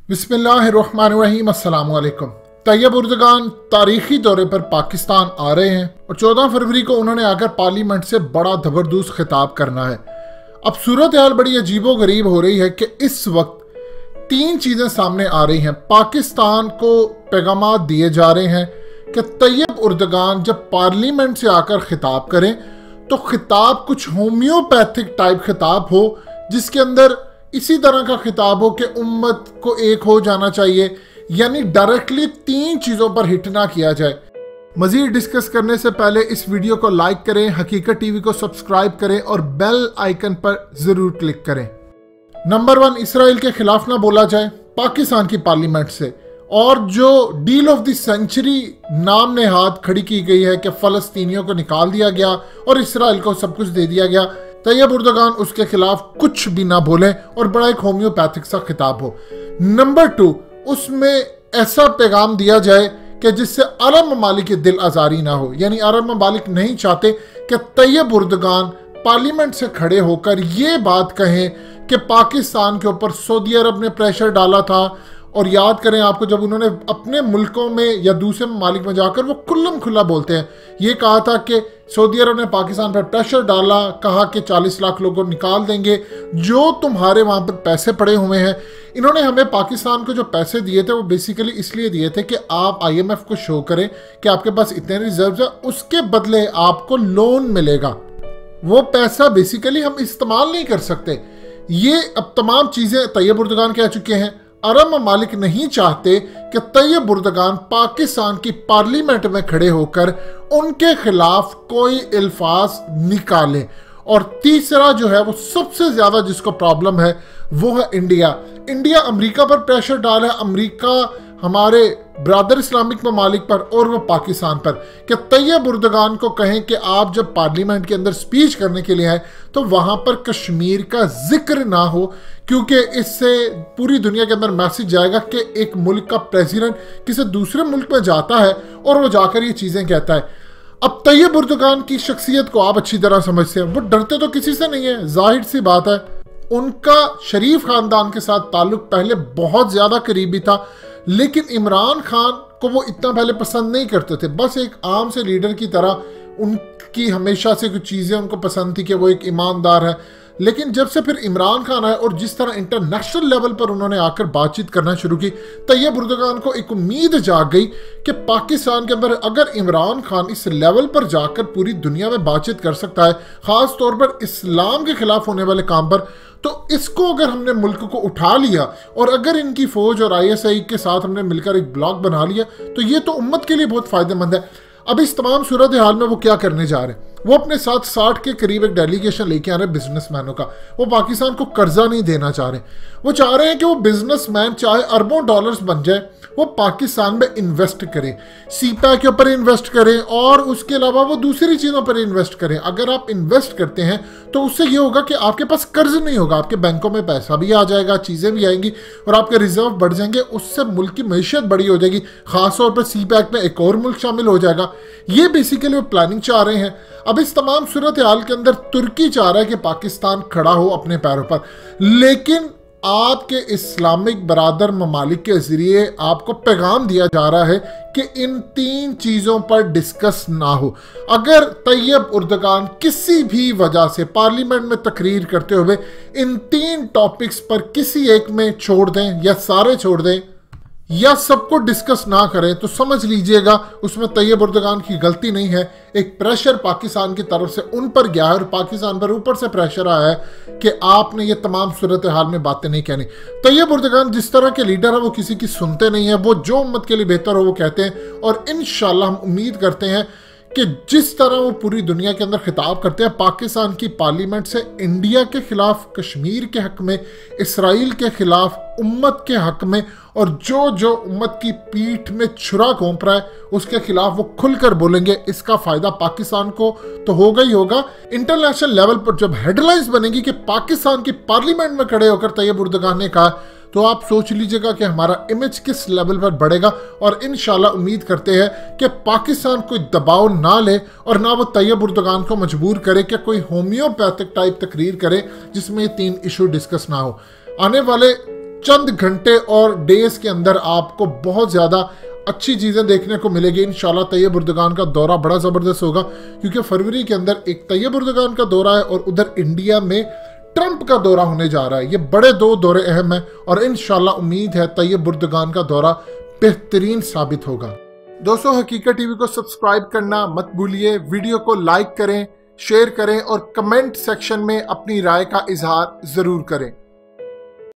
बिस्मिल्लाहिर्रहमानिर्रहीम अस्सलाम वालेकुम। तैयब उर्दगान तारीखी दौरे पर पाकिस्तान आ रहे हैं और 14 फरवरी को उन्होंने आकर पार्लियामेंट से बड़ा जबरदस्त खिताब करना है। अब सूरत हाल बड़ी अजीबो गरीब हो रही है कि इस वक्त तीन चीज़ें सामने आ रही हैं। पाकिस्तान को पैगाम दिए जा रहे हैं कि तैयब उर्दगान जब पार्लियामेंट से आकर खिताब करें तो खिताब कुछ होम्योपैथिक टाइप खिताब हो, जिसके अंदर इसी तरह का खिताब हो कि उम्मत को एक हो जाना चाहिए, यानी डायरेक्टली तीन चीज़ों पर हिट ना किया जाए। मजीद डिस्कस करने से पहले इस वीडियो को लाइक करें, हकीकत टीवी को सब्सक्राइब करें और बेल आइकन पर ज़रूर क्लिक करें। नंबर 1, इसराइल के खिलाफ ना बोला जाए पाकिस्तान की पार्लियामेंट से। और जो डील ऑफ द सेंचुरी नाम ने हाथ खड़ी की गई है कि फ़लस्तीनियों को निकाल दिया गया और इसराइल को सब कुछ दे दिया गया, तैयब उर्दगान उसके खिलाफ कुछ भी ना बोले और बड़ा एक होम्योपैथिक सा खिताब हो। नंबर 2, उसमें ऐसा पैगाम दिया जाए कि जिससे अरब ममालिक की दिल आज़ारी ना हो, यानी अरब ममालिक नहीं चाहते कि तैयब उर्दगान पार्लियामेंट से खड़े होकर ये बात कहें कि पाकिस्तान के ऊपर सऊदी अरब ने प्रेशर डाला था। और याद करें आपको, जब उन्होंने अपने मुल्कों में या दूसरे ममालिक में जाकर वो खुल्लम खुल्ला बोलते हैं, ये कहा था कि सऊदी अरब ने पाकिस्तान पर प्रेशर डाला, कहा कि 40 लाख लोगों को निकाल देंगे जो तुम्हारे वहाँ पर पैसे पड़े हुए हैं। इन्होंने हमें पाकिस्तान को जो पैसे दिए थे वो बेसिकली इसलिए दिए थे कि आप IMF को शो करें कि आपके पास इतने रिजर्व है, उसके बदले आपको लोन मिलेगा। वो पैसा बेसिकली हम इस्तेमाल नहीं कर सकते। ये अब तमाम चीज़ें तैयब उर्दगान कह चुके हैं। अरब ममालिक नहीं चाहते कि तैयब उर्दगान पाकिस्तान की पार्लियामेंट में खड़े होकर उनके खिलाफ कोई अल्फाज निकाले। और तीसरा जो है वो सबसे ज़्यादा जिसको प्रॉब्लम है वो है इंडिया अमेरिका पर प्रेशर डाला है, अमेरिका हमारे ब्रादर इस्लामिक ममालिक पर और वो पाकिस्तान पर, कि तैयब उर्दगान को कहें कि आप जब पार्लियामेंट के अंदर स्पीच करने के लिए आए तो वहाँ पर कश्मीर का जिक्र ना हो, क्योंकि इससे पूरी दुनिया के अंदर मैसेज जाएगा कि एक मुल्क का प्रेसिडेंट किसी दूसरे मुल्क में जाता है और वो जाकर ये चीज़ें कहता है। अब तैयब उर्दगान की शख्सियत को आप अच्छी तरह समझते हैं, वो डरते तो किसी से नहीं है, जाहिर सी बात है। उनका शरीफ खानदान के साथ ताल्लुक पहले बहुत ज़्यादा करीबी था, लेकिन इमरान खान को वो इतना पहले पसंद नहीं करते थे। बस एक आम से लीडर की तरह उनकी हमेशा से कुछ चीज़ें उनको पसंद थी कि वो एक ईमानदार है। लेकिन जब से फिर इमरान खान आए और जिस तरह इंटरनेशनल लेवल पर उन्होंने आकर बातचीत करना शुरू की, तैयब उर्दगान को एक उम्मीद जाग गई कि पाकिस्तान के अंदर अगर इमरान खान इस लेवल पर जाकर पूरी दुनिया में बातचीत कर सकता है, ख़ास तौर पर इस्लाम के खिलाफ होने वाले काम पर, तो इसको अगर हमने मुल्क को उठा लिया और अगर इनकी फ़ौज और ISI के साथ हमने मिलकर एक ब्लॉक बना लिया तो ये तो उम्मत के लिए बहुत फ़ायदेमंद है। अब इस तमाम सूरत हाल में वो क्या करने जा रहे हैं, वो अपने साथ 60 के करीब एक डेलीगेशन लेके आ रहे हैं बिजनेसमैनों का। वो पाकिस्तान को कर्जा नहीं देना चाह रहे, वो चाह रहे हैं कि वो बिजनेसमैन चाहे अरबों डॉलर्स बन जाए, वो पाकिस्तान में इन्वेस्ट करें, CPEC के ऊपर इन्वेस्ट करें और उसके अलावा वो दूसरी चीज़ों पर इन्वेस्ट करें। अगर आप इन्वेस्ट करते हैं तो उससे ये होगा कि आपके पास कर्ज नहीं होगा, आपके बैंकों में पैसा भी आ जाएगा, चीज़ें भी आएंगी और आपके रिजर्व बढ़ जाएंगे। उससे मुल्क की मैशियत बड़ी हो जाएगी, ख़ासतौर पर CPEC में एक और मुल्क शामिल हो जाएगा। ये बेसिकली वो प्लानिंग चाह रहे हैं। अब इस तमाम सूरत हाल के अंदर तुर्की चाह रहा है कि पाकिस्तान खड़ा हो अपने पैरों पर, लेकिन आपके इस्लामिक बरादर ममालिक के ज़रिए आपको पैगाम दिया जा रहा है कि इन तीन चीज़ों पर डिस्कस ना हो। अगर तैयब उर्दगान किसी भी वजह से पार्लियामेंट में तकरीर करते हुए इन तीन टॉपिक्स पर किसी एक में छोड़ दें या सारे छोड़ दें या सबको डिस्कस ना करें, तो समझ लीजिएगा उसमें तैयब उर्दगान की गलती नहीं है। एक प्रेशर पाकिस्तान की तरफ से उन पर गया है और पाकिस्तान पर ऊपर से प्रेशर आया है कि आपने ये तमाम सूरत हाल में बातें नहीं कहनी। तैयब उर्दगान जिस तरह के लीडर है वो किसी की सुनते नहीं है, वो जो उम्मत के लिए बेहतर हो वो कहते हैं। और इंशाल्लाह हम उम्मीद करते हैं कि जिस तरह वो पूरी दुनिया के अंदर खिताब करते हैं पाकिस्तान की पार्लियामेंट से, इंडिया के खिलाफ, कश्मीर के हक में, इसराइल के खिलाफ, उम्मत के हक में, और जो जो उम्मत की पीठ में छुरा घोंप रहा है उसके खिलाफ वो खुलकर बोलेंगे। इसका फ़ायदा पाकिस्तान को तो होगा ही होगा। इंटरनेशनल लेवल पर जब हेडलाइंस बनेगी कि पाकिस्तान की पार्लियामेंट में खड़े होकर तैयब उर्दगान ने कहा, तो आप सोच लीजिएगा कि हमारा इमेज किस लेवल पर बढ़ेगा। और इंशाल्लाह उम्मीद करते हैं कि पाकिस्तान कोई दबाव ना ले और ना वो तैयब उर्दगान को मजबूर करे कि कोई होम्योपैथिक टाइप तकरीर करे जिसमें ये तीन इशू डिस्कस ना हो। आने वाले चंद घंटे और डेज के अंदर आपको बहुत ज़्यादा अच्छी चीज़ें देखने को मिलेगी। इंशाल्लाह तैयब उर्दगान का दौरा बड़ा ज़बरदस्त होगा, क्योंकि फरवरी के अंदर एक तैयब उर्दगान का दौरा है और उधर इंडिया में ट्रंप का दौरा होने जा रहा है। ये बड़े दो दौरे अहम हैं और इंशाल्लाह उम्मीद है तैयब उर्दगान का दौरा बेहतरीन साबित होगा। दोस्तों, हकीकत टीवी को सब्सक्राइब करना मत भूलिए, वीडियो को लाइक करें, शेयर करें और कमेंट सेक्शन में अपनी राय का इजहार ज़रूर करें।